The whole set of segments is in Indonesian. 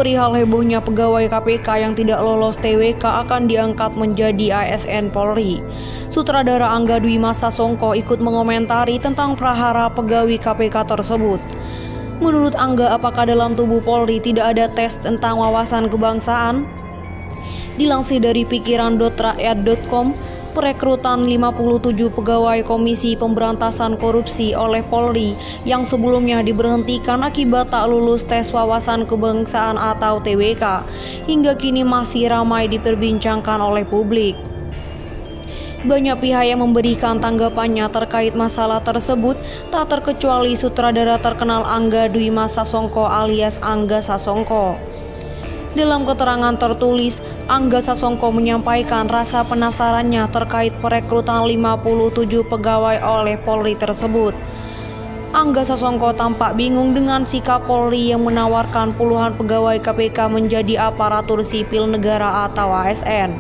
perihal hebohnya pegawai KPK yang tidak lolos TWK akan diangkat menjadi ASN Polri. Sutradara Angga Dwi Masa Songko ikut mengomentari tentang prahara pegawai KPK tersebut. Menurut Angga, apakah dalam tubuh Polri tidak ada tes tentang wawasan kebangsaan? Dilansir dari pikiran.rakyat.com, perekrutan 57 pegawai Komisi Pemberantasan Korupsi oleh Polri yang sebelumnya diberhentikan akibat tak lulus tes wawasan kebangsaan atau TWK hingga kini masih ramai diperbincangkan oleh publik. Banyak pihak yang memberikan tanggapannya terkait masalah tersebut, tak terkecuali sutradara terkenal Angga Dwi Masa Songko alias Angga Sasongko. Dalam keterangan tertulis, Angga Sasongko menyampaikan rasa penasarannya terkait perekrutan 57 pegawai oleh Polri tersebut. Angga Sasongko tampak bingung dengan sikap Polri yang menawarkan puluhan pegawai KPK menjadi aparatur sipil negara atau ASN.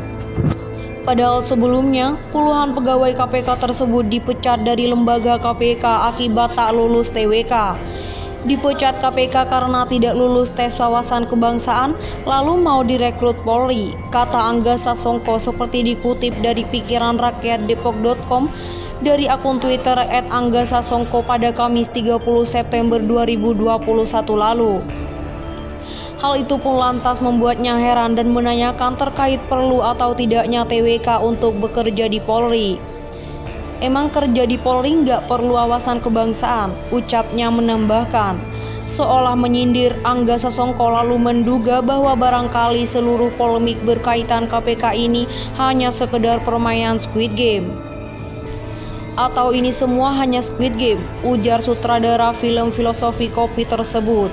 Padahal sebelumnya, puluhan pegawai KPK tersebut dipecat dari lembaga KPK akibat tak lulus TWK. Dipecat KPK karena tidak lulus tes wawasan kebangsaan, lalu mau direkrut Polri, kata Angga Sasongko seperti dikutip dari pikiranrakyatdepok.com dari akun Twitter @anggasasongko pada Kamis 30 September 2021 lalu. Hal itu pun lantas membuatnya heran dan menanyakan terkait perlu atau tidaknya TWK untuk bekerja di Polri. Emang kerja di Polri nggak perlu wawasan kebangsaan, ucapnya menambahkan. Seolah menyindir, Angga Sasongko lalu menduga bahwa barangkali seluruh polemik berkaitan KPK ini hanya sekedar permainan Squid Game. Atau ini semua hanya Squid Game, ujar sutradara film filosofi kopi tersebut.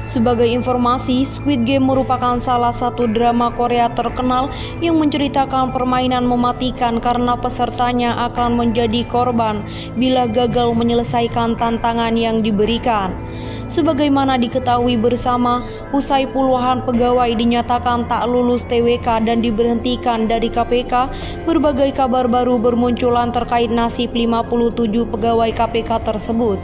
Sebagai informasi, Squid Game merupakan salah satu drama Korea terkenal yang menceritakan permainan mematikan karena pesertanya akan menjadi korban bila gagal menyelesaikan tantangan yang diberikan. Sebagaimana diketahui bersama, usai puluhan pegawai dinyatakan tak lulus TWK dan diberhentikan dari KPK, berbagai kabar baru bermunculan terkait nasib 57 pegawai KPK tersebut.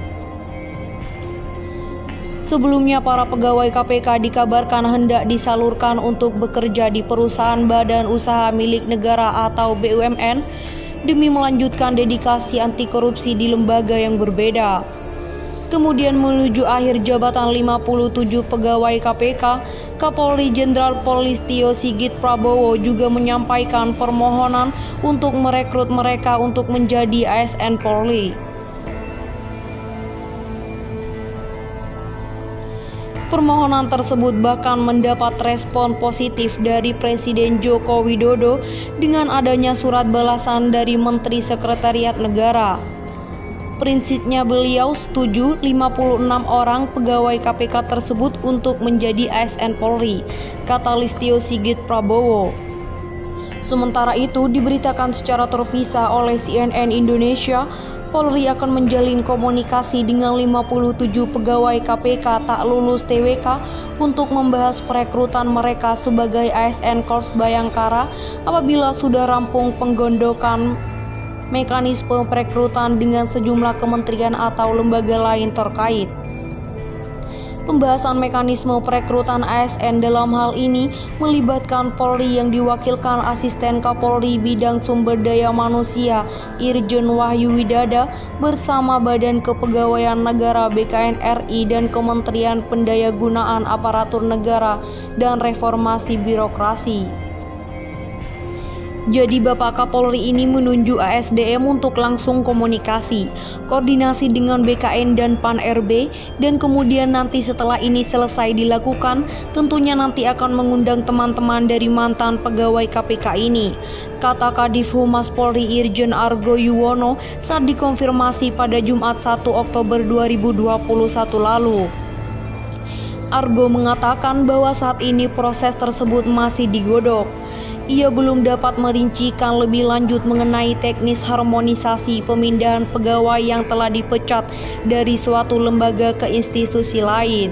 Sebelumnya, para pegawai KPK dikabarkan hendak disalurkan untuk bekerja di perusahaan badan usaha milik negara atau BUMN demi melanjutkan dedikasi anti korupsi di lembaga yang berbeda. Kemudian menuju akhir jabatan 57 pegawai KPK, Kapolri Jenderal Polisi Sigit Prabowo juga menyampaikan permohonan untuk merekrut mereka untuk menjadi ASN Polri. Permohonan tersebut bahkan mendapat respon positif dari Presiden Joko Widodo dengan adanya surat balasan dari Menteri Sekretariat Negara. Prinsipnya beliau setuju 56 orang pegawai KPK tersebut untuk menjadi ASN Polri, kata Listio Sigit Prabowo. Sementara itu, diberitakan secara terpisah oleh CNN Indonesia, Polri akan menjalin komunikasi dengan 57 pegawai KPK tak lulus TWK untuk membahas perekrutan mereka sebagai ASN Korps Bayangkara apabila sudah rampung penggondokan mekanisme perekrutan dengan sejumlah kementerian atau lembaga lain terkait. Pembahasan mekanisme perekrutan ASN dalam hal ini melibatkan Polri yang diwakilkan Asisten Kapolri Bidang Sumber Daya Manusia Irjen Wahyu Widada bersama Badan Kepegawaian Negara BKN RI dan Kementerian Pendayagunaan Aparatur Negara dan Reformasi Birokrasi. Jadi Bapak Kapolri ini menunjuk ASDM untuk langsung komunikasi, koordinasi dengan BKN dan PAN-RB, dan kemudian nanti setelah ini selesai dilakukan, tentunya nanti akan mengundang teman-teman dari mantan pegawai KPK ini, kata Kadif Humas Polri Irjen Argo Yuwono saat dikonfirmasi pada Jumat 1 Oktober 2021 lalu. Argo mengatakan bahwa saat ini proses tersebut masih digodok. Ia belum dapat merincikan lebih lanjut mengenai teknis harmonisasi pemindahan pegawai yang telah dipecat dari suatu lembaga ke institusi lain.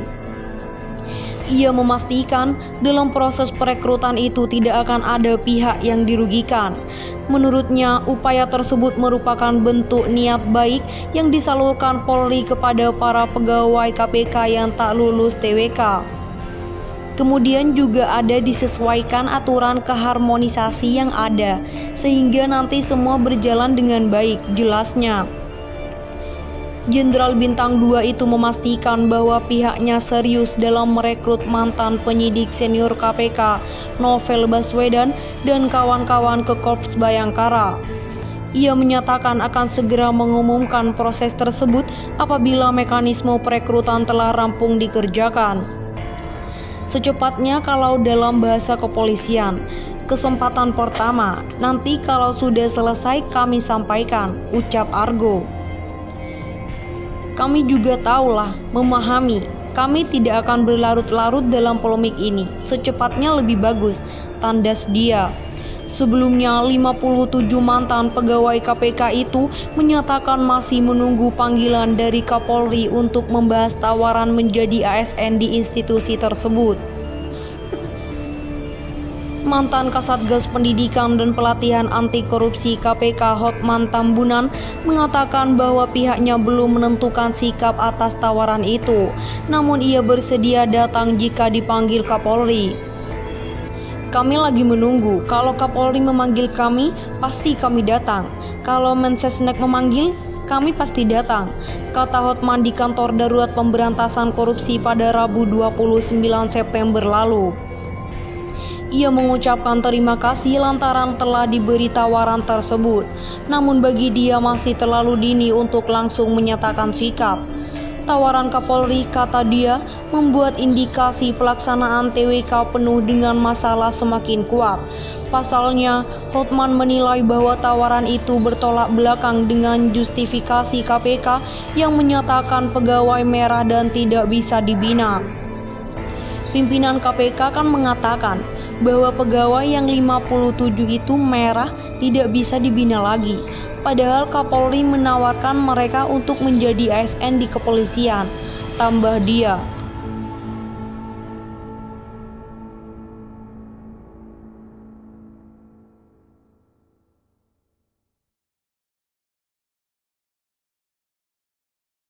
Ia memastikan dalam proses perekrutan itu tidak akan ada pihak yang dirugikan. Menurutnya, upaya tersebut merupakan bentuk niat baik yang disalurkan Polri kepada para pegawai KPK yang tak lulus TWK. Kemudian juga ada disesuaikan aturan keharmonisasi yang ada, sehingga nanti semua berjalan dengan baik, jelasnya. Jenderal Bintang 2 itu memastikan bahwa pihaknya serius dalam merekrut mantan penyidik senior KPK Novel Baswedan dan kawan-kawan ke Korps Bayangkara. Ia menyatakan akan segera mengumumkan proses tersebut apabila mekanisme perekrutan telah rampung dikerjakan. Secepatnya kalau dalam bahasa kepolisian, kesempatan pertama, nanti kalau sudah selesai kami sampaikan, ucap Argo. Kami juga tahulah, memahami, kami tidak akan berlarut-larut dalam polemik ini, secepatnya lebih bagus, tandas dia. Sebelumnya 57 mantan pegawai KPK itu menyatakan masih menunggu panggilan dari Kapolri untuk membahas tawaran menjadi ASN di institusi tersebut. Mantan Kasatgas Pendidikan dan Pelatihan Anti Korupsi KPK Hotman Tambunan mengatakan bahwa pihaknya belum menentukan sikap atas tawaran itu, namun ia bersedia datang jika dipanggil Kapolri. Kami lagi menunggu, kalau Kapolri memanggil kami, pasti kami datang. Kalau Mensesnek memanggil, kami pasti datang, kata Hotman di kantor darurat pemberantasan korupsi pada Rabu 29 September lalu. Ia mengucapkan terima kasih lantaran telah diberi tawaran tersebut, namun bagi dia masih terlalu dini untuk langsung menyatakan sikap. Tawaran Kapolri, kata dia, membuat indikasi pelaksanaan TWK penuh dengan masalah semakin kuat. Pasalnya, Hotman menilai bahwa tawaran itu bertolak belakang dengan justifikasi KPK yang menyatakan pegawai merah dan tidak bisa dibina. Pimpinan KPK kan mengatakan bahwa pegawai yang 57 itu merah tidak bisa dibina lagi. Padahal Kapolri menawarkan mereka untuk menjadi ASN di kepolisian, tambah dia.